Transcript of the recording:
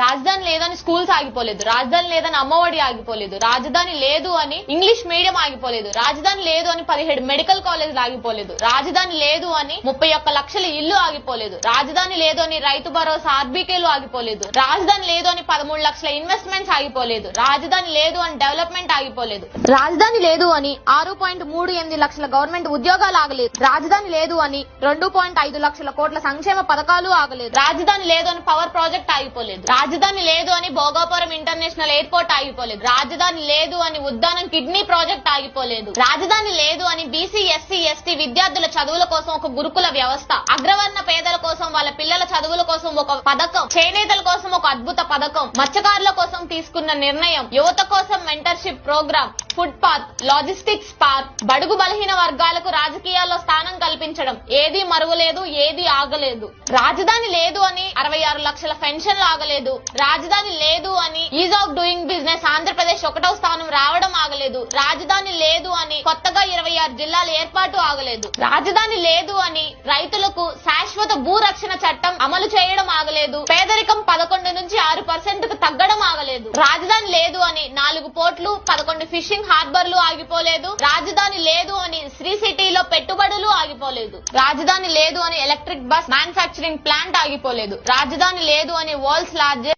రాజధాని లేదని స్కూల్స్ ఆగిపోలేదు, రాజధాని లేదని అమ్మఒడి ఆగిపోలేదు, రాజధాని లేదు అని ఇంగ్లీష్ మీడియం ఆగిపోలేదు, రాజధాని లేదు అని 17 మెడికల్ కాలేజీలు ఆగిపోలేదు, రాజధాని లేదు అని 31 లక్షల ఇల్లు ఆగిపోలేదు, రాజధాని లేదు అని రైతు భరోసా ఆర్బీకేలు ఆగిపోలేదు, రాజధాని లేదు అని 13 లక్షల ఇన్వెస్ట్మెంట్స్ ఆగిపోలేదు, రాజధాని లేదు అని డెవలప్మెంట్ ఆగిపోలేదు, రాజధాని లేదు అని 6.38 లక్షల గవర్నమెంట్ ఉద్యోగాలు ఆగలేదు, రాజధాని లేదు అని 2.5 లక్షల కోట్ల సంక్షేమ పథకాలు ఆగలేదు, రాజధాని లేదు అని పవర్ ప్రాజెక్ట్ ఆగిపోలేదు, రాజధాని లేదు అని భోగాపురం ఇంటర్నేషనల్ ఎయిర్పోర్ట్ ఆగిపోలేదు, రాజధాని లేదు అని ఉద్దానం కిడ్నీ ప్రాజెక్ట్ ఆగిపోలేదు, రాజధాని లేదు అని బీసీ ఎస్సీ ఎస్టీ విద్యార్థుల చదువుల కోసం ఒక గురుకుల వ్యవస్థ, అగ్రవర్ణ పేదల కోసం వాళ్ళ పిల్లల చదువుల కోసం ఒక పథకం, చేనేతల కోసం ఒక అద్భుత పథకం, మత్స్యకారుల కోసం తీసుకున్న నిర్ణయం, యువత కోసం mentorship programme, food path, logistics park, బడుగు బలహీన వర్గాలకు రాజకీయాల్లో స్థానం కల్పించడం, ఏది మరువలేదు, ఏది ఆగలేదు. రాజధాని లేదు అని 66 లక్షల పెన్షన్లు ఆగలేదు, రాజధాని లేదు అని is of doing business Andhra Pradesh 1వ స్థానం రావడం ఆగలేదు, రాజధాని లేదు అని కొత్తగా 26 జిల్లాల ఏర్పాటు ఆగలేదు, రాజధాని లేదు అని రైతులకు శాశ్వత భూరక్షణ చట్టం అమలు చేయడం ఆగలేదు, పేదరికం 11 నుంచి 6% కు తగ్గడం ఆగలేదు, రాజధాని లేదు అని 4 పోర్ట్లు 11 ఫిషింగ్ హార్బర్లు ఆగిపోలేదు, రాజధాని లేదు అని శ్రీ సిటీలో పెట్టుబడులు ఆగిపోలేదు, రాజధాని లేదు అని ఎలక్ట్రిక్ బస్ మ్యానుఫ్యాక్చరింగ్ ప్లాంట్ ఆగిపోలేదు, రాజధాని లేదు అని వరల్డ్స్ లార్జెస్ట్